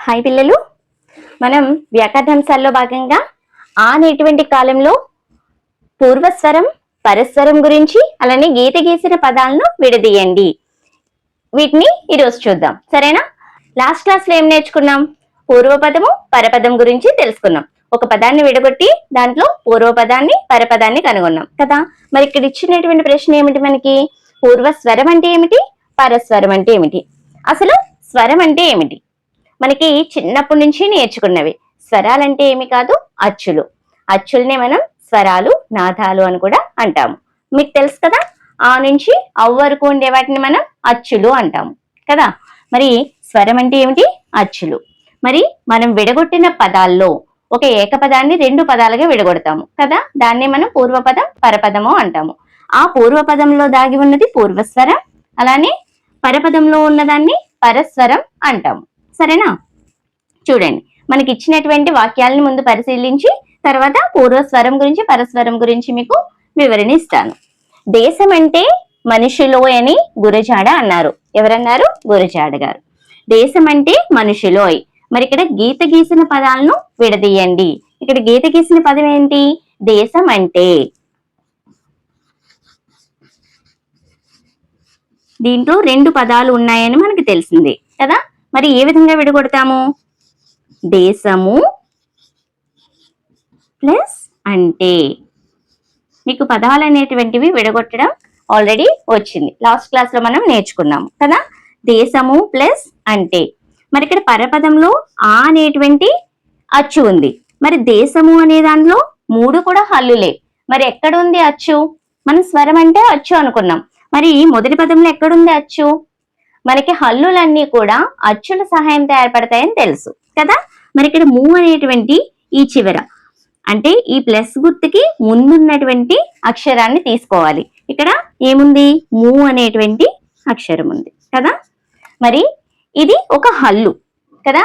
Hi పిల్లలు, మనం వ్యాకరణాంశాల్లో భాగంగా అనేటువంటి కాలంలో పూర్వస్వరం పరస్వరం గురించి అలానే గీత గీసిన పదాలను విడదీయండి. వీటిని ఈరోజు చూద్దాం, సరేనా? లాస్ట్ క్లాస్ లో ఏం నేర్చుకున్నాం? పూర్వపదము పరపదం గురించి తెలుసుకున్నాం. ఒక పదాన్ని విడగొట్టి దాంట్లో పూర్వపదాన్ని పరపదాన్ని కనుగొన్నాం కదా. మరి ఇక్కడ ఇచ్చినటువంటి ప్రశ్న ఏమిటి మనకి? పూర్వస్వరం అంటే ఏమిటి, పరస్వరం అంటే ఏమిటి, అసలు స్వరం అంటే ఏమిటి? మనకి చిన్నప్పటి నుంచి నేర్చుకున్నవి. స్వరాలంటే ఏమి కాదు, అచ్చులు. అచ్చుల్నే మనం స్వరాలు, నాదాలు అని కూడా అంటాము. మీకు తెలుసు కదా, ఆ నుంచి అవ్ వరకు ఉండే వాటిని మనం అచ్చులు అంటాము కదా. మరి స్వరం అంటే ఏమిటి? అచ్చులు. మరి మనం విడగొట్టిన పదాల్లో ఒక ఏకపదాన్ని రెండు పదాలుగా విడగొడతాము కదా, దాన్ని మనం పూర్వపదం పరపదము అంటాము. ఆ పూర్వపదంలో దాగి ఉన్నది పూర్వస్వరం, అలానే పరపదంలో ఉన్నదాన్ని పరస్వరం అంటాము, సరేనా? చూడండి, మనకి ఇచ్చినటువంటి వాక్యాలను ముందు పరిశీలించి తర్వాత పూర్వస్వరం గురించి పరస్వరం గురించి మీకు వివరణ ఇస్తాను. దేశం అంటే మనిషిలోయ్ అని గురజాడ అన్నారు. ఎవరన్నారు? గురజాడ గారు. దేశం అంటే మనిషిలోయ్. మరి ఇక్కడ గీత గీసిన పదాలను విడదీయండి. ఇక్కడ గీత గీసిన పదం ఏంటి? దేశం అంటే. దీంట్లో రెండు పదాలు ఉన్నాయని మనకి తెలిసింది కదా. మరి ఏ విధంగా విడగొడతాము? దేశము ప్లస్ అంటే. మీకు పదాలు అనేటువంటివి విడగొట్టడం ఆల్రెడీ వచ్చింది, లాస్ట్ క్లాస్ లో మనం నేర్చుకున్నాము కదా. దేశము ప్లస్ అంటే. మరి ఇక్కడ పరపదంలో ఆ అనేటువంటి అచ్చు ఉంది. మరి దేశము అనే దానిలో మూడు కూడా హల్లులే. మరి ఎక్కడ ఉంది అచ్చు? మనం స్వరం అంటే అచ్చు అనుకున్నాం. మరి మొదటి పదంలో ఎక్కడుంది అచ్చు? మనకి హల్లులన్నీ కూడా అచ్చుల సహాయంతో ఏర్పడతాయని తెలుసు కదా. మరి ఇక్కడ మూ అనేటువంటి ఈ చివర అంటే ఈ ప్లస్ గుర్తుకి ముందున్నటువంటి అక్షరాన్ని తీసుకోవాలి. ఇక్కడ ఏముంది? మూ అనేటువంటి అక్షరం ఉంది కదా. మరి ఇది ఒక హల్లు కదా.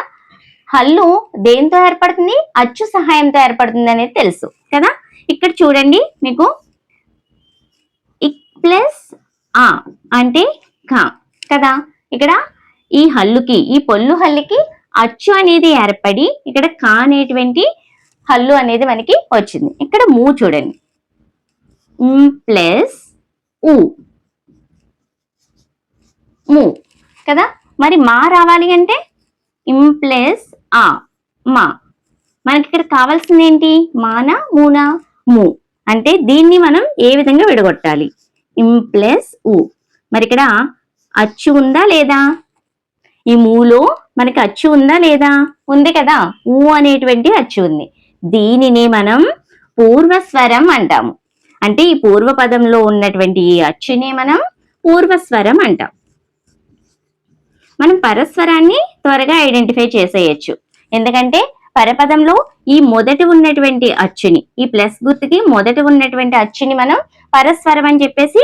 హల్లు దేంతో ఏర్పడుతుంది? అచ్చు సహాయంతో ఏర్పడుతుంది అనేది తెలుసు కదా. ఇక్కడ చూడండి, మీకు ఇక్ ప్లస్ ఆ అంటే కా కదా. ఇక్కడ ఈ హల్లుకి, ఈ పొల్లు హల్లుకి అచ్చు అనేది ఏర్పడి ఇక్కడ కా అనేటువంటి హల్లు అనేది మనకి వచ్చింది. ఇక్కడ మూ చూడండి, ప్లస్ ఊ, మూ కదా. మరి మా రావాలి అంటే ఇం ప్లస్ ఆ, మా. మనకి ఇక్కడ కావాల్సింది ఏంటి? మానా మూనా? మూ. అంటే దీన్ని మనం ఏ విధంగా విడగొట్టాలి? ఇం ప్లస్ ఊ. మరి ఇక్కడ అచ్చు ఉందా లేదా? ఈ మూలో మనకి అచ్చు ఉందా లేదా? ఉంది కదా. ఊ అనేటువంటి అచ్చు ఉంది. దీనిని మనం పూర్వస్వరం అంటాము. అంటే ఈ పూర్వపదంలో ఉన్నటువంటి ఈ అచ్చుని మనం పూర్వస్వరం అంటాం. మనం పరస్వరాన్ని త్వరగా ఐడెంటిఫై చేసేయచ్చు. ఎందుకంటే పరపదంలో ఈ మొదటి ఉన్నటువంటి అచ్చుని, ఈ ప్లస్ గుర్తుకి మొదటి ఉన్నటువంటి అచ్చుని మనం పరస్వరం అని చెప్పేసి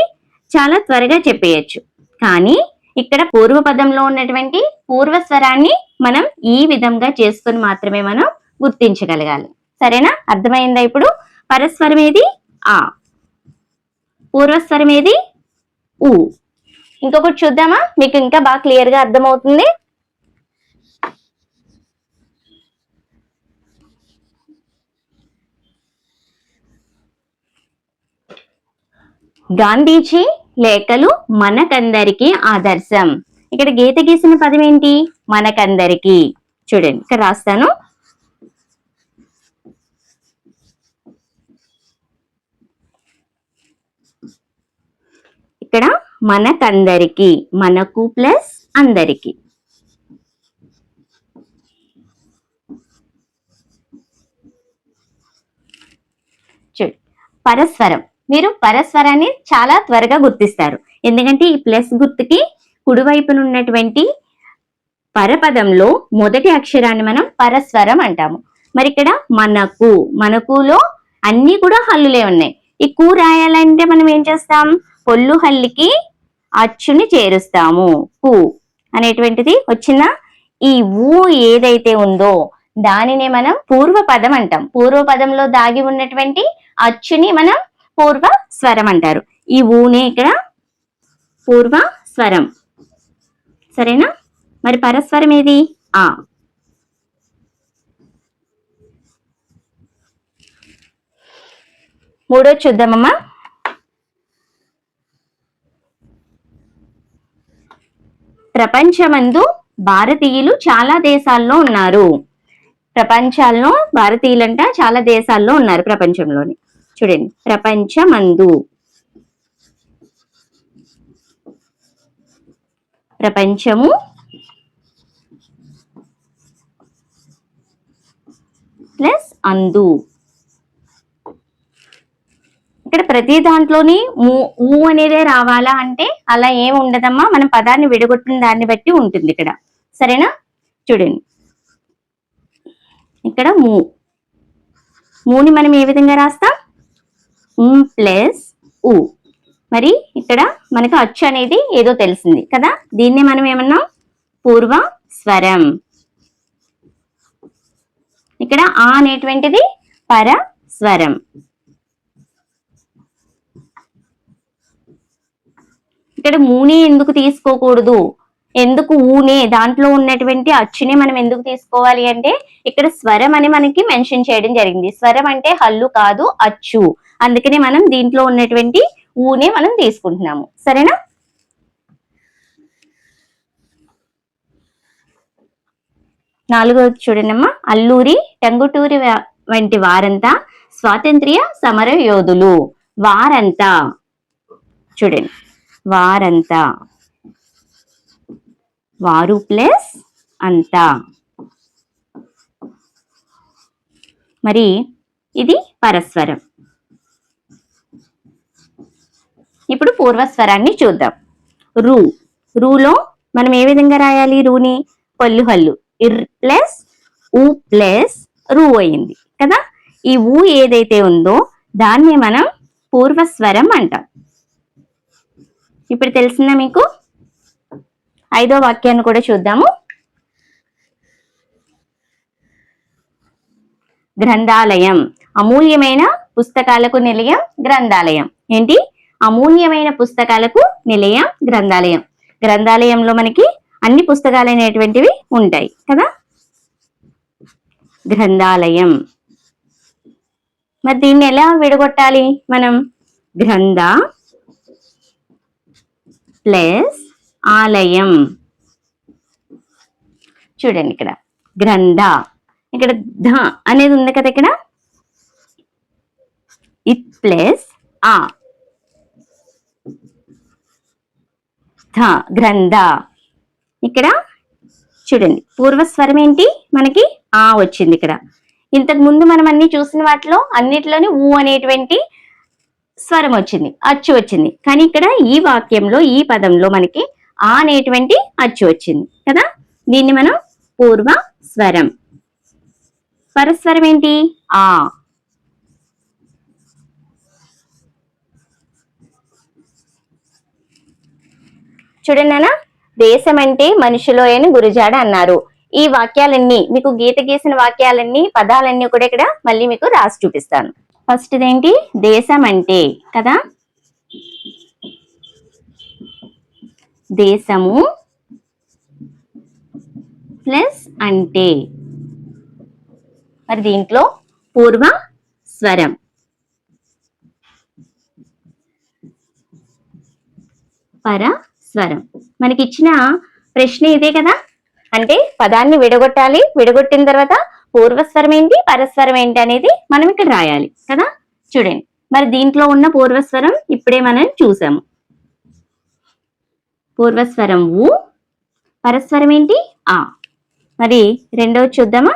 చాలా త్వరగా చెప్పేయచ్చు. కానీ ఇక్కడ పూర్వపదంలో ఉన్నటువంటి పూర్వస్వరాన్ని మనం ఈ విధంగా చేసుకుని మాత్రమే మనం గుర్తించగలగాలి, సరేనా? అర్థమైందా? ఇప్పుడు పరస్వరం ఏది? ఆ. పూర్వస్వరం ఏది? ఊ. ఇంకొకటి చూద్దామా, మీకు ఇంకా బాగా క్లియర్ గా అర్థమవుతుంది. గాంధీజీ లేఖలు మనకందరికి ఆదర్శం. ఇక్కడ గీత గీసిన పదం ఏంటి? మనకందరికి. చూడండి, ఇక్కడ రాస్తాను. ఇక్కడ మనకందరికి, మనకు ప్లస్ అందరికి. చూడు, పరస్వరం. మీరు పరస్వరాన్ని చాలా త్వరగా గుర్తిస్తారు. ఎందుకంటే ఈ ప్లస్ గుర్తుకి కుడివైపున ఉన్నటువంటి పరపదంలో మొదటి అక్షరాన్ని మనం పరస్వరం అంటాము. మరి ఇక్కడ మనకు, మనకులో అన్ని కూడా హల్లులే ఉన్నాయి. ఈ కు రాయాలంటే మనం ఏం చేస్తాం? పొల్లు హల్లికి అచ్చుని చేరుస్తాము. కు అనేటువంటిది వచ్చిందా? ఈ ఊ ఏదైతే ఉందో దానినే మనం పూర్వపదం అంటాం. పూర్వపదంలో దాగి ఉన్నటువంటి అచ్చుని మనం పూర్వ స్వరం అంటారు. ఈ ఊనే ఇక్కడ పూర్వ స్వరం, సరేనా? మరి పరస్వరం ఏది? ఆ. మూడో చూద్దామమ్మా. ప్రపంచమందు భారతీయులు చాలా దేశాల్లో ఉన్నారు. ప్రపంచాల్లో భారతీయులంట చాలా దేశాల్లో ఉన్నారు ప్రపంచంలోని. చూడండి, ప్రపంచమందు. ప్రపంచము ప్లస్ అందు. ఇక్కడ ప్రతి దాంట్లోని ఊ అనేదే రావాలా అంటే అలా ఏం ఉండదమ్మా. మనం పదాన్ని విడగొట్టిన దాన్ని బట్టి ఉంటుంది ఇక్కడ. సరేనా? చూడండి, ఇక్కడ మూని మనం ఏ విధంగా రాస్తాం? ప్లస్ ఊ. మరి ఇక్కడ మనకు అచ్చు అనేది ఏదో తెలిసింది కదా, దీన్ని మనం ఏమన్నాం? పూర్వ స్వరం. ఇక్కడ ఆ అనేటువంటిది పర స్వరం. ఇక్కడ మూనే ఎందుకు తీసుకోకూడదు? ఎందుకు ఊనే? దాంట్లో ఉన్నటువంటి అచ్చునే మనం ఎందుకు తీసుకోవాలి అంటే ఇక్కడ స్వరం అని మనకి మెన్షన్ చేయడం జరిగింది. స్వరం అంటే హల్లు కాదు, అచ్చు. అందుకనే మనం దీంట్లో ఉన్నటువంటి ఊనే మనం తీసుకుంటున్నాము. సరేనా? నాలుగోది చూడండి అమ్మా. అల్లూరి టంగుటూరి వంటి వారంతా స్వాతంత్ర్య సమర యోధులు. వారంతా చూడండి, వారంతా, వారు ప్లస్ అంతా. మరి ఇది పరస్వరం. ఇప్పుడు పూర్వస్వరాన్ని చూద్దాం. రు. రూలో మనం ఏ విధంగా రాయాలి? రూని పల్లు హల్లు, ఇర్ ప్లస్ ఊ ప్లస్ రు అయింది కదా. ఈ ఊ ఏదైతే ఉందో దాన్ని మనం పూర్వస్వరం అంటాం. ఇప్పుడు తెలిసిందా మీకు? ఐదో వాక్యాన్ని కూడా చూద్దాము. గ్రంథాలయం. అమూల్యమైన పుస్తకాలకు నిలయం గ్రంథాలయం. ఏంటి? అమూల్యమైన పుస్తకాలకు నిలయం గ్రంథాలయం. గ్రంథాలయంలో మనకి అన్ని పుస్తకాలు అనేటువంటివి ఉంటాయి కదా. గ్రంథాలయం. మరి దీన్ని ఎలా విడగొట్టాలి మనం? గ్రంథ ప్లస్ ఆలయం. చూడండి, ఇక్కడ గ్రంథ, ఇక్కడ ధ అనేది ఉంది కదా. ఇక్కడ ఇట్ ప్లస్ ఆ, ధ, గ్రంథ. ఇక్కడ చూడండి, పూర్వస్వరం ఏంటి? మనకి ఆ వచ్చింది ఇక్కడ. ఇంతకు ముందు మనం అన్ని చూసిన వాటిలో అన్నిట్లోని ఊ అనేటువంటి స్వరం వచ్చింది, అచ్చు వచ్చింది. కానీ ఇక్కడ ఈ వాక్యంలో, ఈ పదంలో మనకి ఆ అనేటువంటి అచ్చు వచ్చింది కదా. దీన్ని మనం పూర్వ స్వరం. పరస్వరం ఏంటి? ఆ. చూడండి నాన్న, దేశం అంటే మనుషులో అని గురజాడ అన్నారు. ఈ వాక్యాలన్నీ మీకు గీత గీసిన వాక్యాలన్నీ, పదాలన్నీ కూడా ఇక్కడ మళ్ళీ మీకు రాసి చూపిస్తాను. ఫస్ట్ ఇదేంటి? దేశం అంటే కదా. దేశము ప్లస్ అంటే. మరి దీంట్లో పూర్వ స్వరం. పర స్వరం. మనకి ఇచ్చిన ప్రశ్న ఇదే కదా. అంటే పదాన్ని విడగొట్టాలి, విడగొట్టిన తర్వాత పూర్వస్వరం ఏంటి, పరస్వరం ఏంటి అనేది మనం ఇక్కడ రాయాలి కదా. చూడండి, మరి దీంట్లో ఉన్న పూర్వస్వరం ఇప్పుడే మనం చూసాము. పూర్వస్వరం ఊ, పరస్వరం ఏంటి? ఆ. మరి రెండవది చూద్దామా.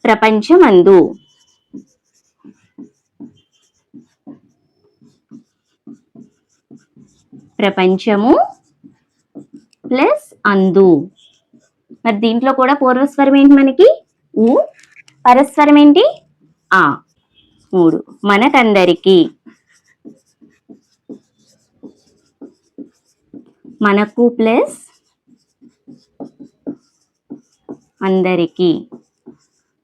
ప్రపంచమందు. ప్రపంచము ప్లస్ అందు. మరి దీంట్లో కూడా పూర్వస్వరం ఏంటి మనకి? ఊ. పరస్వరం ఏంటి? ఆ. మూడు. మనకందరికి. మనకు ప్లస్ అందరికి.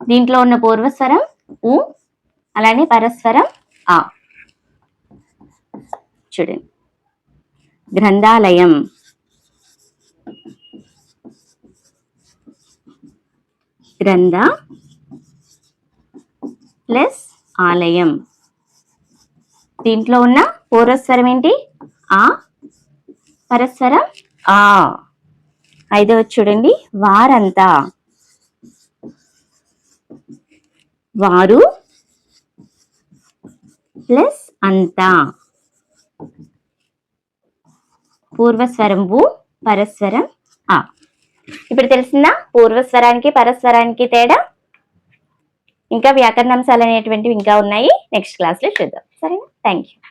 దీంట్లో ఉన్న పూర్వస్వరం ఊ, అలానే పరస్వరం ఆ. చూడండి, గ్రంథాలయం. గ్రంథ ప్లస్ ఆలయం. దీంట్లో ఉన్న పూర్వస్వరం ఏంటి? ఆ. పరస్వరం ఆ. ఐదవది చూడండి, వారంతా. వారు ప్లస్ అంతా. పూర్వస్వరం వు, పరస్వరం ఆ. ఇప్పుడు తెలిసిందా పూర్వస్వరానికి పరస్వరానికి తేడా? ఇంకా వ్యాకరణాంశాలు అనేటువంటివి ఇంకా ఉన్నాయి, నెక్స్ట్ క్లాస్ లో చూద్దాం. సరేనా? Thank you.